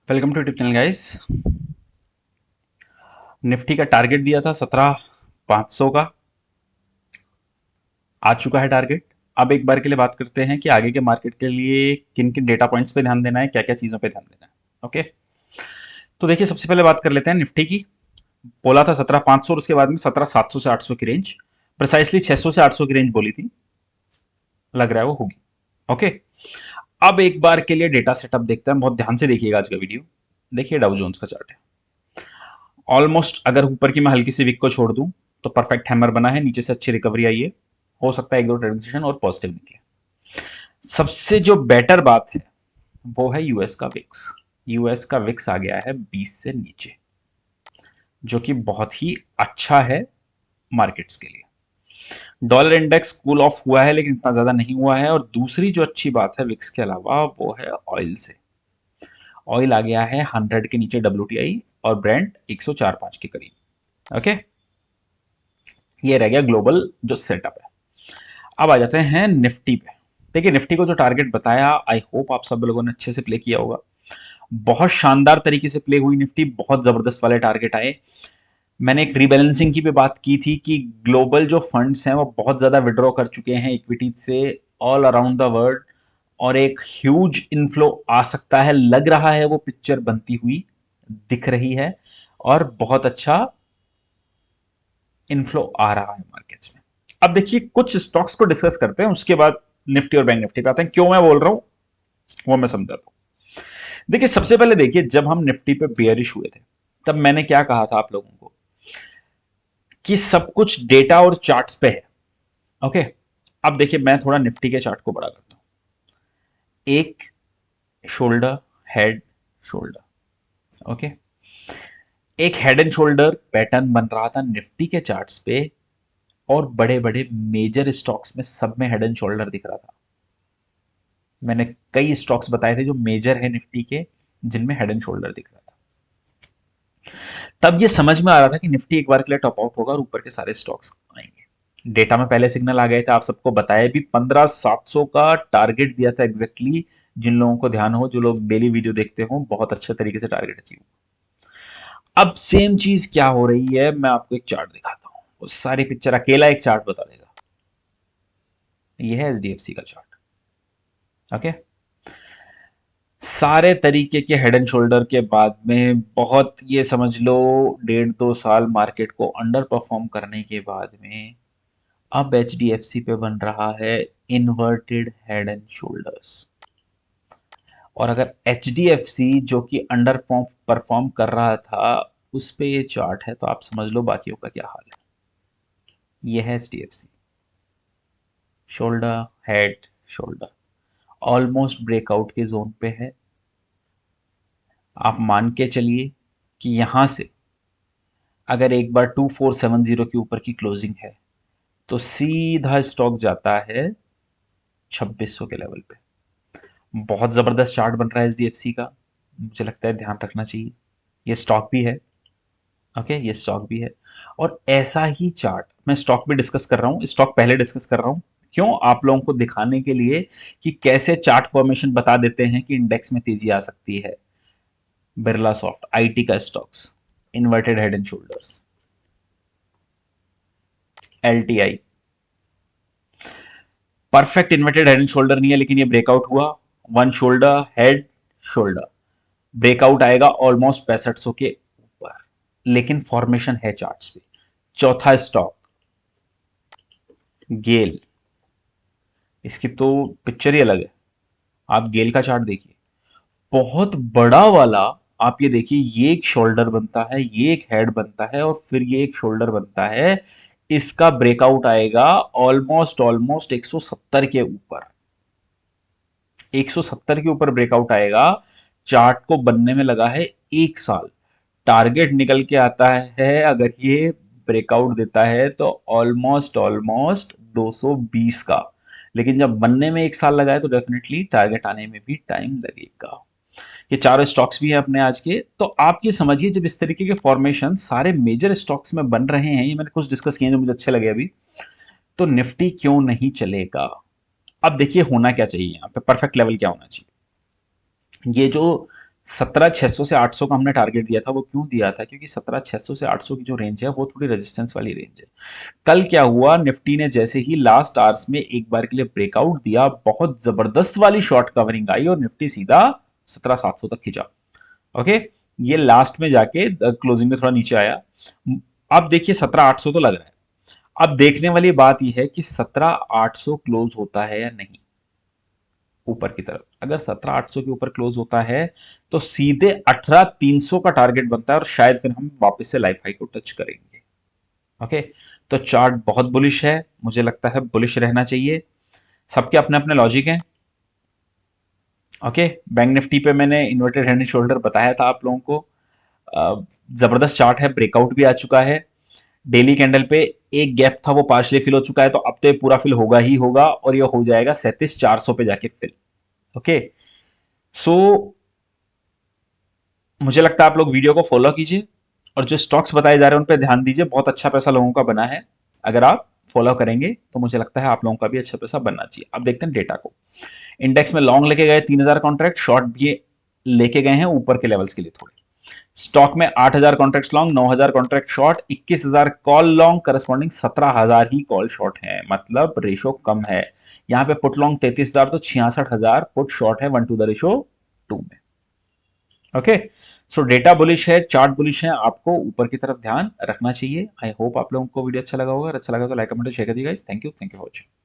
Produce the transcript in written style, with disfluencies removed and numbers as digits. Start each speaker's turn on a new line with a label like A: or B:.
A: Welcome to YouTube channel guys. Nifty का target दिया था 17,500 का। आ चुका है टारगेट। अब एक बार के लिए बात करते हैं कि आगे के मार्केट के लिए किन किन डेटा पॉइंट्स पे ध्यान देना है, क्या क्या चीजों पे ध्यान देना है। ओके, तो देखिए सबसे पहले बात कर लेते हैं निफ्टी की। बोला था 17,500 और उसके बाद में 17,700 से 800 की रेंज, प्रिसाइसली 600 से 800 की रेंज बोली थी। लग रहा है वो होगी। ओके, अब एक बार के लिए डेटा सेटअप देखते हैं। बहुत ध्यान से देखिएगा आज का वीडियो। देखिए डाउ जोन्स का चार्ट है। ऑलमोस्ट अगर ऊपर की मैं हल्की सी विक को छोड़ दूं तो परफेक्ट हैमर बना है, नीचे से अच्छी रिकवरी आई है। हो सकता है एक दो ट्रांजिशन और पॉजिटिव निकले। सबसे जो बेटर बात है वो है यूएस का विक्स। यूएस का विक्स आ गया है 20 से नीचे, जो कि बहुत ही अच्छा है मार्केट्स के लिए। डॉलर इंडेक्स कूल ऑफ हुआ है लेकिन इतना ज्यादा नहीं हुआ है। और दूसरी जो अच्छी बात है विक्स के अलावा वो है ऑयल से। ऑयल आ गया है 100 के नीचे WTI, और ब्रेंट 104-5 के करीब। ओके, ये रह गया ग्लोबल जो सेटअप है। अब आ जाते हैं निफ्टी पे। देखिए निफ्टी को जो टारगेट बताया, आई होप आप सब लोगों ने अच्छे से प्ले किया होगा। बहुत शानदार तरीके से प्ले हुई निफ्टी, बहुत जबरदस्त वाले टारगेट आए। मैंने एक रीबैलेंसिंग की भी बात की थी कि ग्लोबल जो फंड्स हैं वो बहुत ज्यादा विड्रॉ कर चुके हैं इक्विटीज से ऑल अराउंड द वर्ल्ड, और एक ह्यूज इनफ्लो आ सकता है। लग रहा है वो पिक्चर बनती हुई दिख रही है, और बहुत अच्छा इनफ्लो आ रहा है मार्केट्स में। अब देखिए कुछ स्टॉक्स को डिस्कस करते हैं, उसके बाद निफ्टी और बैंक निफ्टी पे आते हैं। क्यों मैं बोल रहा हूं वो मैं समझाता हूं। देखिए सबसे पहले देखिए, जब हम निफ्टी पे बेयरिश हुए थे तब मैंने क्या कहा था आप लोगों को कि सब कुछ डेटा और चार्ट्स पे है। ओके, अब देखिए मैं थोड़ा निफ्टी के चार्ट को बड़ा करता हूं। एक शोल्डर, हेड, शोल्डर। ओके, एक हेड एंड शोल्डर पैटर्न बन रहा था निफ्टी के चार्ट्स पे, और बड़े बड़े मेजर स्टॉक्स में सब में हेड एंड शोल्डर दिख रहा था। मैंने कई स्टॉक्स बताए थे जो मेजर है निफ्टी के, जिनमें हेड एंड शोल्डर दिख रहा था। तब ये समझ में आ रहा था कि निफ्टी एक बार के लिए टॉप आउट होगा और ऊपर के सारे स्टॉक्स आएंगे। डेटा में पहले सिग्नल आ गए थे, आप सबको बताया भी। 15,700 का टारगेट दिया था एग्जैक्टली। जिन लोगों को ध्यान हो, जो लोग डेली वीडियो देखते हो, बहुत अच्छे तरीके से टारगेट अचीव। अब सेम चीज क्या हो रही है, मैं आपको एक चार्ट दिखाता हूँ। वो सारी पिक्चर अकेला एक चार्ट बता देगा। ये है HDFC का चार्ट। ओके, सारे तरीके के हेड एंड शोल्डर के बाद में, बहुत ये समझ लो 1.5-2 साल मार्केट को अंडर परफॉर्म करने के बाद में, अब HDFC पे बन रहा है इन्वर्टेड हेड एंड शोल्डर्स। और अगर HDFC जो कि अंडर परफॉर्म कर रहा था उस पे ये चार्ट है, तो आप समझ लो बाकियों का क्या हाल है। ये है HDFC shoulder, head, shoulder, almost breakout के जोन पे है। आप मान के चलिए कि यहां से अगर एक बार 2470 के ऊपर की क्लोजिंग है तो सीधा स्टॉक जाता है 2600 के लेवल पे। बहुत जबरदस्त चार्ट बन रहा है HDFC का, मुझे लगता है ध्यान रखना चाहिए। ये स्टॉक भी है। ओके, ये स्टॉक भी है। और ऐसा ही चार्ट मैं स्टॉक भी डिस्कस कर रहा हूँ, स्टॉक पहले डिस्कस कर रहा हूँ। क्यों? आप लोगों को दिखाने के लिए कि कैसे चार्ट फॉर्मेशन बता देते हैं कि इंडेक्स में तेजी आ सकती है। बिरला सॉफ्ट, आईटी का stocks, inverted head and shoulders, LTI। Perfect inverted head and shoulder नहीं है, लेकिन ये ब्रेकआउट हुआ। One shoulder, head, shoulder, breakout आएगा ऑलमोस्ट 6500 के ऊपर। लेकिन फॉर्मेशन है चार्ट्स पे। चौथा स्टॉक गेल, इसकी तो पिक्चर ही अलग है। आप गेल का चार्ट देखिए, बहुत बड़ा वाला। आप ये देखिए, ये एक शोल्डर बनता है, ये एक हेड बनता है, और फिर ये एक शोल्डर बनता है। इसका ब्रेकआउट आएगा ऑलमोस्ट ऑलमोस्ट 170 के ऊपर। 170 के ऊपर ब्रेकआउट आएगा। चार्ट को बनने में लगा है 1 साल। टारगेट निकल के आता है, अगर ये ब्रेकआउट देता है तो ऑलमोस्ट ऑलमोस्ट 220 का। लेकिन जब बनने में 1 साल लगा है तो डेफिनेटली टारगेट आने में भी टाइम लगेगा। ये चारों स्टॉक्स भी हैं अपने आज के। तो आप ये समझिए, जब इस तरीके के फॉर्मेशन सारे मेजर स्टॉक्स में बन रहे हैं, ये मैंने कुछ डिस्कस किए जो मुझे अच्छे लगे अभी, तो निफ्टी क्यों नहीं चलेगा। अब देखिए होना क्या चाहिए, यहाँ पे परफेक्ट लेवल क्या होना चाहिए। ये जो 17,600 से 800 का हमने टारगेट दिया था। वो क्यों दिया था? क्योंकि 17,600 से 800 की जो रेंज है वो थोड़ी रेजिस्टेंस वाली रेंज है। कल क्या हुआ, निफ्टी ने जैसे ही लास्ट आवर्स में एक बार के लिए ब्रेकआउट दिया, बहुत जबरदस्त वाली शॉर्ट कवरिंग आई और निफ्टी सीधा 17,700 तक खिंचा। ओके, ये लास्ट में जाके क्लोजिंग में थोड़ा नीचे आया। अब देखिए 17,800 तो लग रहा है। अब देखने वाली बात यह है कि 17,800 क्लोज होता है या नहीं ऊपर की तरफ। अगर 17,800 के ऊपर क्लोज होता है तो सीधे 18,300 का टारगेट बनता है और शायद फिर हम वापस से लाइफ हाई को टच करेंगे। ओके, तो चार्ट बहुत बुलिश है, मुझे लगता है बुलिश रहना चाहिए। सबके अपने अपने लॉजिक हैं। ओके, बैंक निफ्टी पे मैंने इन्वर्टेड हेड एंड शोल्डर बताया था आप लोगों को। जबरदस्त चार्ट है, ब्रेकआउट भी आ चुका है। डेली कैंडल पे एक गैप था, वो पार्शली फिल हो चुका है, तो अब तो ये पूरा फिल होगा ही होगा और ये हो जाएगा 37,400 पे जाके फिल। ओके, सो मुझे लगता है आप लोग वीडियो को फॉलो कीजिए और जो स्टॉक्स बताए जा रहे हैं उन पर ध्यान दीजिए। बहुत अच्छा पैसा लोगों का बना है। अगर आप फॉलो करेंगे तो मुझे लगता है आप लोगों का भी अच्छा पैसा बनना चाहिए। अब देखते हैं डेटा को। इंडेक्स में लॉन्ग लेके गए 3,000 कॉन्ट्रैक्ट, शॉर्ट भी लेके गए हैं ऊपर के लेवल्स के लिए थोड़े। स्टॉक में 8,000 contract long, 9,000 contract short, 21,000 call long, corresponding 17,000 ही कॉल शॉर्ट है, मतलब रेशो कम है। यहाँ पे पुट लॉन्ग 33,000 तो 66,000 पुट शॉर्ट है 1:2 में। ओके, सो डेटा बुलिश है, चार्ट बुलिश है, आपको ऊपर की तरफ ध्यान रखना चाहिए। आई होप आप लोगों को वीडियो अच्छा लगा होगा। अच्छा लगा तो लाइक कमेंट शेयर कर दीजिए guys. Thank you for watching.